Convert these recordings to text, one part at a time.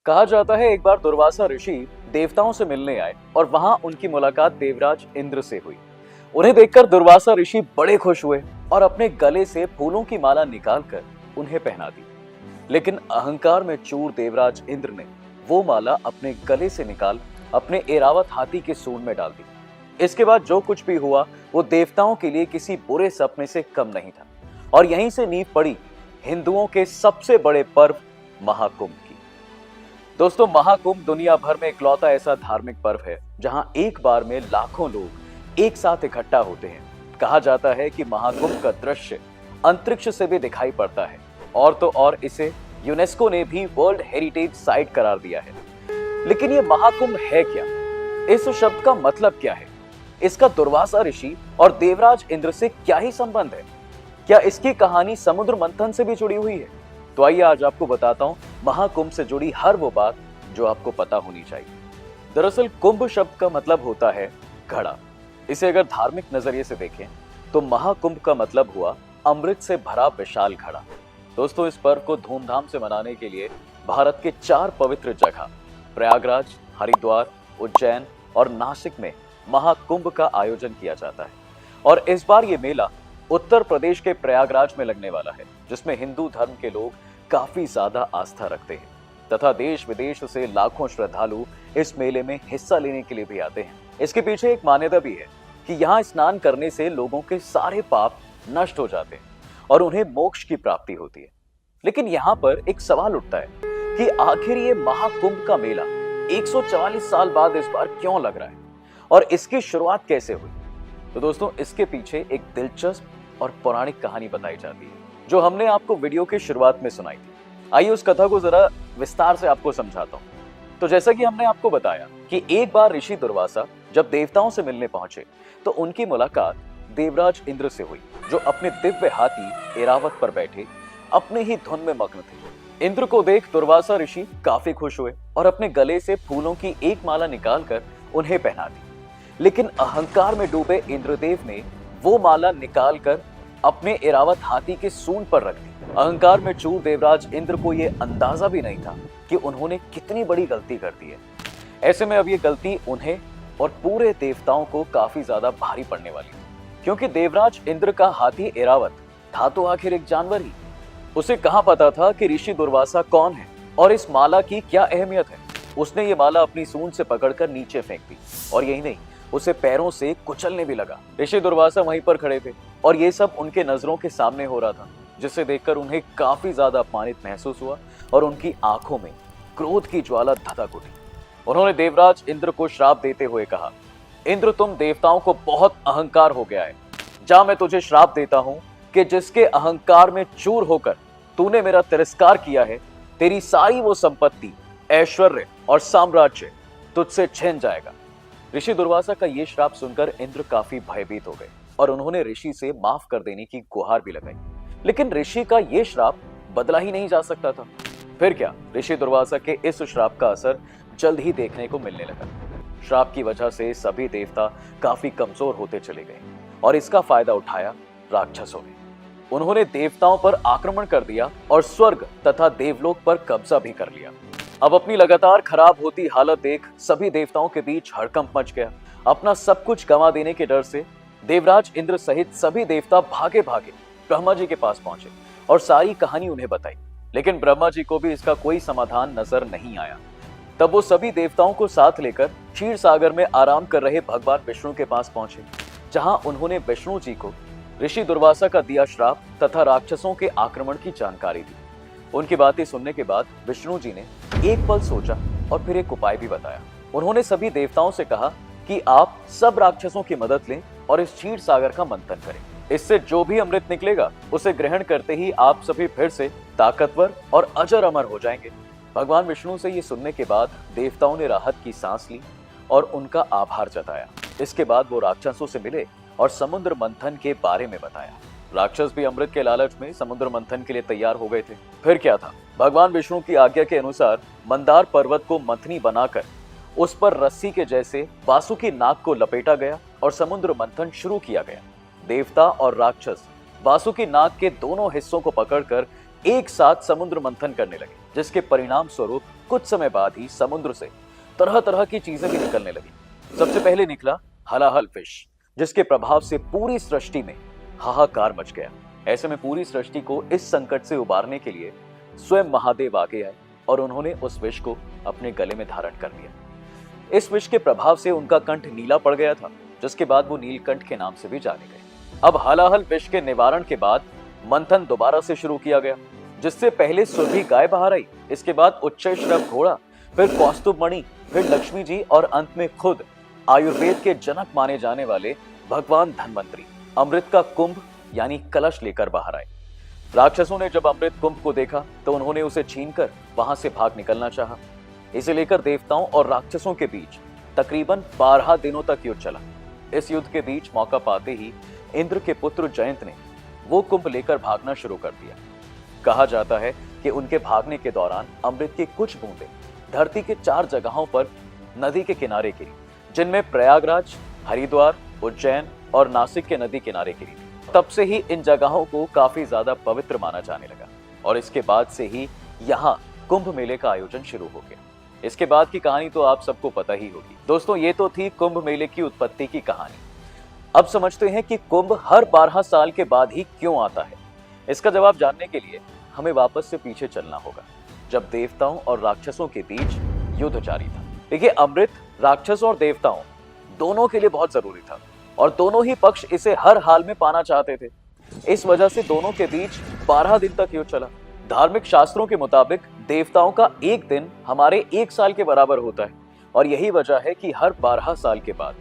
कहा जाता है एक बार दुर्वासा ऋषि देवताओं से मिलने आए और वहां उनकी मुलाकात देवराज इंद्र से हुई। उन्हें देखकर दुर्वासा ऋषि बड़े खुश हुए और अपने गले से फूलों की माला निकालकर उन्हें पहना दी। लेकिन अहंकार में चूर देवराज इंद्र ने वो माला अपने गले से निकाल अपने एरावत हाथी के सूंड में डाल दी। इसके बाद जो कुछ भी हुआ वो देवताओं के लिए किसी बुरे सपने से कम नहीं था और यहीं से नींव पड़ी हिंदुओं के सबसे बड़े पर्व महाकुंभ की। दोस्तों, महाकुंभ दुनिया भर में इकलौता ऐसा धार्मिक पर्व है जहां एक बार में लाखों लोग एक साथ इकट्ठा होते हैं। कहा जाता है कि महाकुंभ का दृश्य अंतरिक्ष से भी दिखाई पड़ता है और तो और इसे यूनेस्को ने भी वर्ल्ड हेरिटेज साइट करार दिया है। लेकिन ये महाकुंभ है क्या? इस शब्द का मतलब क्या है? इसका दुर्वासा ऋषि और देवराज इंद्र से क्या ही संबंध है? क्या इसकी कहानी समुद्र मंथन से भी जुड़ी हुई है? तो आइए आज आपको बताता हूं महाकुंभ से जुड़ी हर वो बात जो आपको पता होनी चाहिए। दरअसल कुंभ शब्द का मतलब होता है घड़ा। इसे अगर धार्मिक नजरिए से देखें तो महाकुंभ का मतलब हुआ अमृत से भरा विशाल घड़ा। दोस्तों, इस पर्व को धूमधाम से मनाने के लिए भारत के 4 पवित्र जगह प्रयागराज, हरिद्वार, उज्जैन और नासिक में महाकुंभ का आयोजन किया जाता है। और इस बार ये मेला उत्तर प्रदेश के प्रयागराज में लगने वाला है, जिसमें हिंदू धर्म के लोग काफी ज्यादा आस्था रखते हैं तथा देश विदेश से लाखों श्रद्धालु इस मेले में हिस्सा लेने के लिए भी आते हैं। इसके पीछे एक मान्यता भी है कि यहाँ स्नान करने से लोगों के सारे पाप नष्ट हो जाते हैं और उन्हें मोक्ष की प्राप्ति होती है। लेकिन यहाँ पर एक सवाल उठता है कि आखिर ये महाकुंभ का मेला 144 साल बाद इस बार क्यों लग रहा है और इसकी शुरुआत कैसे हुई? तो दोस्तों, इसके पीछे एक दिलचस्प और पौराणिक कहानी बताई जाती है जो हमने आपको वीडियो की शुरुआत में सुनाई थी। आइए उस कथा को जरा विस्तार से आपको समझाता हूँ। तो जैसा कि हमने आपको बताया कि एक बार ऋषि दुर्वासा जब देवताओं से मिलने पहुंचे तो उनकी मुलाकात देवराज इंद्र से हुई, जो अपने दिव्य हाथी एरावत पर बैठे अपने ही धुन में मग्न थे। इंद्र को देख दुर्वासा ऋषि काफी खुश हुए और अपने गले से फूलों की एक माला निकालकर उन्हें पहना दी। लेकिन अहंकार में डूबे इंद्रदेव ने वो माला निकालकर अपने एरावत हाथी के सूंड पर रख दी। अहंकार में चूर देवराज इंद्र को यह अंदाजा भी नहीं था कि उन्होंने कितनी बड़ी गलती कर दी है। ऐसे में अब ये गलती उन्हें और पूरे देवताओं को काफी ज्यादा भारी पड़ने वाली थी, क्योंकि देवराज इंद्र का हाथी एरावत था तो आखिर एक जानवर ही। उसे कहां पता था कि ऋषि दुर्वासा कौन है और इस माला की क्या अहमियत है। उसने ये माला अपनी सूंड से पकड़कर नीचे फेंक दी और यही नहीं, उसे पैरों से कुचलने भी लगा। ऋषि दुर्वासा वहीं पर खड़े थे और ये सब उनके नजरों के सामने हो रहा था, जिसे देखकर उन्हें काफी ज्यादा अपमानित महसूस हुआ और उनकी आंखों में क्रोध की ज्वाला धधक उठी। उन्होंने देवराज इंद्र को श्राप देते हुए कहा, इंद्र, तुम देवताओं को बहुत अहंकार हो गया है। जा, मैं तुझे श्राप देता हूं कि जिसके अहंकार में चूर होकर तूने मेरा तिरस्कार किया है, तेरी सारी वो संपत्ति, ऐश्वर्य और साम्राज्य तुझसे छिन जाएगा। ऋषि दुर्वासा का ये श्राप सुनकर इंद्र काफी भयभीत हो गए और उन्होंने ऋषि से माफ कर देने की गुहार भी लगाई। लेकिन ऋषि का ये श्राप बदला ही नहीं जा सकता था। फिर क्या, ऋषि दुर्वासा के इस श्राप का असर जल्द ही देखने को मिलने लगा। श्राप की वजह से सभी देवता काफी कमजोर होते चले गए और इसका फायदा उठाया राक्षसों ने। उन्होंने देवताओं पर आक्रमण कर दिया और स्वर्ग तथा देवलोक पर कब्जा भी कर लिया। अब अपनी लगातार खराब होती हालत देख सभी देवताओं के बीच हड़कंप मच गया। अपना सब कुछ गंवा देने के डर से देवराज इंद्र सहित सभी देवता भागे भागे ब्रह्मा जी के पास पहुंचे और सारी कहानी उन्हें बताई। लेकिन ब्रह्मा जी को भी इसका कोई समाधान नजर नहीं आया। तब वो सभी देवताओं को साथ लेकर क्षीर सागर में आराम कर रहे भगवान विष्णु के पास पहुंचे, जहां उन्होंने विष्णु जी को ऋषि दुर्वासा का दिया श्राप तथा राक्षसों के आक्रमण की जानकारी दी। उनकी बातें सुनने के बाद विष्णु जी ने एक पल सोचा और फिर एक उपाय भी बताया। उन्होंने सभी देवताओं से कहा कि आप सब राक्षसों की मदद लें और इस क्षीर सागर का मंथन करें। इससे जो भी अमृत निकलेगा उसे ग्रहण करते ही आप सभी फिर से ताकतवर और अजर अमर हो जाएंगे। भगवान विष्णु से ये सुनने के बाद देवताओं ने राहत की सांस ली और उनका आभार जताया। इसके बाद वो राक्षसों से मिले और समुद्र मंथन के बारे में बताया। राक्षस भी अमृत के लालच में समुद्र मंथन के लिए तैयार हो गए थे। फिर क्या था, भगवान विष्णु की आज्ञा के अनुसार मंदार पर्वत को मंथनी बनाकर उस पर रस्सी के जैसे वासुकी नाग को लपेटा गया और समुद्र मंथन शुरू किया गया। देवता और राक्षस वासुकी नाग के दोनों हिस्सों को पकड़कर एक साथ समुद्र मंथन करने लगे। जिसके परिणाम स्वरूप कुछ समय बाद ही समुद्र से तरह तरह की चीजें भी निकलने लगी। सबसे पहले निकला हलाहल फिश, जिसके प्रभाव से पूरी सृष्टि में हाहाकार मच गया। ऐसे में पूरी सृष्टि को इस संकट से उबारने के लिए स्वयं महादेव आगे आए और उन्होंने उस विष को अपने गले में धारण कर लिया। इस विष के प्रभाव से उनका कंठ नीला पड़ गया था, जिसके बाद वो नीलकंठ के नाम से भी जाने गए। अब हलाहल विष के निवारण के बाद मंथन दोबारा से शुरू किया गया, जिससे पहले सुरभि गाय बाहर आई, इसके बाद उच्चैश्रव घोड़ा, फिर कौस्तुभ मणि, फिर लक्ष्मी जी और अंत में खुद आयुर्वेद के जनक माने जाने वाले भगवान धन्वंतरी अमृत का कुंभ यानी कलश लेकर बाहर आए। राक्षसों ने जब अमृत कुंभ को देखा तो उन्होंने उसे छीनकर वहां से भाग निकलना चाहा। इसे लेकर देवताओं और राक्षसों के बीच तकरीबन 12 दिनों तक युद्ध चला। इस युद्ध के बीच मौका पाते ही इंद्र के पुत्र जयंत ने वो कुंभ लेकर भागना शुरू कर दिया। कहा जाता है कि उनके भागने के दौरान अमृत की कुछ बूंदें धरती के 4 जगहों पर नदी के किनारे गिरी, जिनमें प्रयागराज, हरिद्वार, उज्जैन और नासिक के नदी किनारे गिरी। तब से ही इन जगहों को काफी ज्यादा पवित्र माना जाने लगा और इसके बाद से ही यहाँ कुंभ मेले का आयोजन शुरू हो गया। इसके बाद की कहानी तो आप सबको पता ही होगी। दोस्तों, ये तो थी कुंभ मेले की उत्पत्ति की कहानी। अब समझते हैं कि कुंभ हर 12 साल के बाद ही क्यों आता है। इसका जवाब जानने के लिए हमें वापस से पीछे चलना होगा, जब देवताओं और राक्षसों के बीच युद्ध जारी था। देखिए, अमृत राक्षसों और देवताओं दोनों के लिए बहुत जरूरी था और दोनों ही पक्ष इसे हर हाल में पाना चाहते थे। इस वजह से दोनों के बीच 12 दिन तक युद्ध चला। धार्मिक शास्त्रों के मुताबिक देवताओं का एक दिन हमारे 1 साल के बराबर होता है और यही वजह है कि हर 12 साल के बाद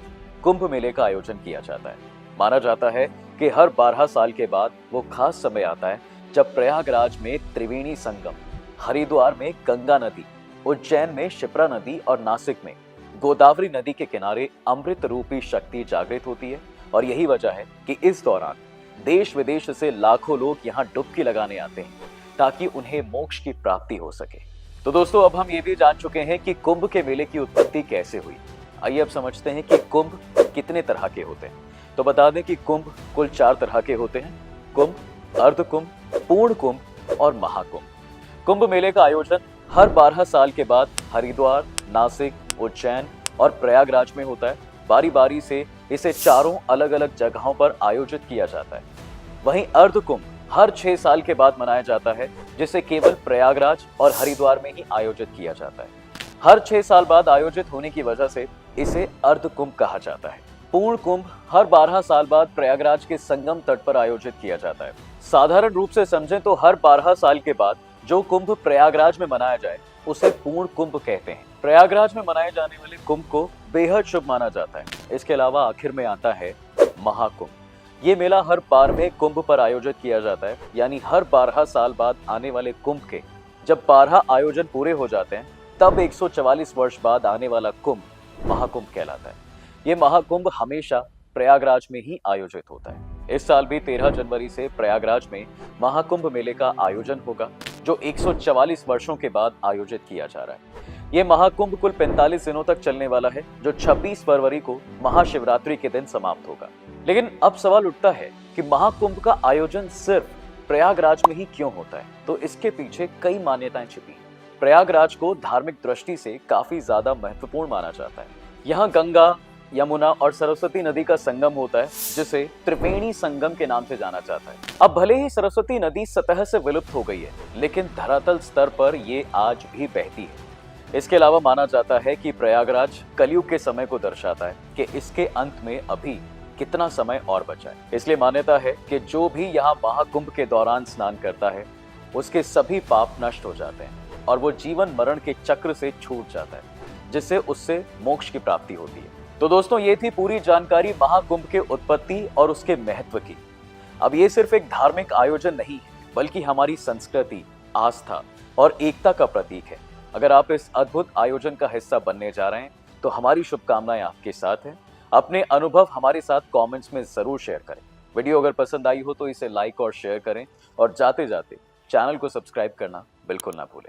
कुंभ मेले का आयोजन किया जाता है। माना जाता है कि हर 12 साल के बाद वो खास समय आता है जब प्रयागराज में त्रिवेणी संगम, हरिद्वार में गंगा नदी, उज्जैन में शिप्रा नदी और नासिक में गोदावरी नदी के किनारे अमृत रूपी शक्ति जागृत होती है। और यही वजह है कि इस दौरान देश विदेश से लाखों लोग यहाँ डुबकी लगाने आते हैं ताकि उन्हें मोक्ष की प्राप्ति हो सके। तो दोस्तों, अब हम ये भी जान चुके हैं कि कुंभ के मेले की उत्पत्ति कैसे हुई। आइए अब समझते हैं कि कुंभ कितने तरह के होते हैं। तो बता दें कि कुंभ कुल 4 तरह के होते हैं: कुंभ, अर्ध कुंभ, पूर्ण कुंभ और महाकुंभ। कुंभ मेले का आयोजन हर 12 साल के बाद हरिद्वार, नासिक, उज्जैन और प्रयागराज में होता है। बारी बारी से इसे चारों अलग अलग जगहों पर आयोजित किया जाता है। वहीं अर्ध कुंभ हर 6 साल के बाद मनाया जाता है, जिसे केवल प्रयागराज और हरिद्वार में ही आयोजित किया जाता है। हर 6 साल बाद आयोजित होने की वजह से इसे अर्ध कुंभ कहा जाता है। पूर्ण कुंभ हर 12 साल बाद प्रयागराज के संगम तट पर आयोजित किया जाता है। साधारण रूप से समझें तो हर 12 साल के बाद जो कुंभ प्रयागराज में मनाया जाए उसे पूर्ण कुंभ कहते हैं। प्रयागराज में मनाए जाने वाले कुंभ को बेहद शुभ माना जाता है। इसके अलावा आखिर में आता है महाकुंभ। ये मेला हर 12वें कुंभ पर आयोजित किया जाता है, यानी हर 12 साल बाद आने वाले कुंभ के जब 12 आयोजन पूरे हो जाते हैं तब 144 वर्ष बाद आने वाला कुंभ महाकुंभ कहलाता है। ये महाकुंभ हमेशा प्रयागराज में ही आयोजित होता है। इस साल भी 13 जनवरी से प्रयागराज में महाकुंभ मेले का आयोजन होगा, जो 144 वर्षों के बाद आयोजित किया जा रहा है। ये महाकुंभ कुल 45 दिनों तक चलने वाला है, जो 26 फरवरी को महाशिवरात्रि के दिन समाप्त होगा। लेकिन अब सवाल उठता है कि महाकुंभ का आयोजन सिर्फ प्रयागराज में ही क्यों होता है? तो इसके पीछे कई मान्यताएं छिपी हैं। प्रयागराज को धार्मिक दृष्टि से काफी ज्यादा महत्वपूर्ण माना जाता है। यहाँ गंगा, यमुना और सरस्वती नदी का संगम होता है, जिसे त्रिवेणी संगम के नाम से जाना जाता है। अब भले ही सरस्वती नदी सतह से विलुप्त हो गई है, लेकिन धरातल स्तर पर ये आज भी बहती है। इसके अलावा माना जाता है कि प्रयागराज कलयुग के समय को दर्शाता है कि इसके अंत में अभी कितना समय और बचा है। इसलिए मान्यता है कि जो भी यहाँ महाकुंभ के दौरान स्नान करता है उसके सभी पाप नष्ट हो जाते हैं और वो जीवन मरण के चक्र से छूट जाता है, जिससे उससे मोक्ष की प्राप्ति होती है। तो दोस्तों, ये थी पूरी जानकारी महाकुंभ के उत्पत्ति और उसके महत्व की। अब ये सिर्फ एक धार्मिक आयोजन नहीं है, बल्कि हमारी संस्कृति, आस्था और एकता का प्रतीक है। अगर आप इस अद्भुत आयोजन का हिस्सा बनने जा रहे हैं तो हमारी शुभकामनाएं आपके साथ हैं। अपने अनुभव हमारे साथ कमेंट्स में जरूर शेयर करें। वीडियो अगर पसंद आई हो तो इसे लाइक और शेयर करें और जाते जाते चैनल को सब्सक्राइब करना बिल्कुल ना भूलें।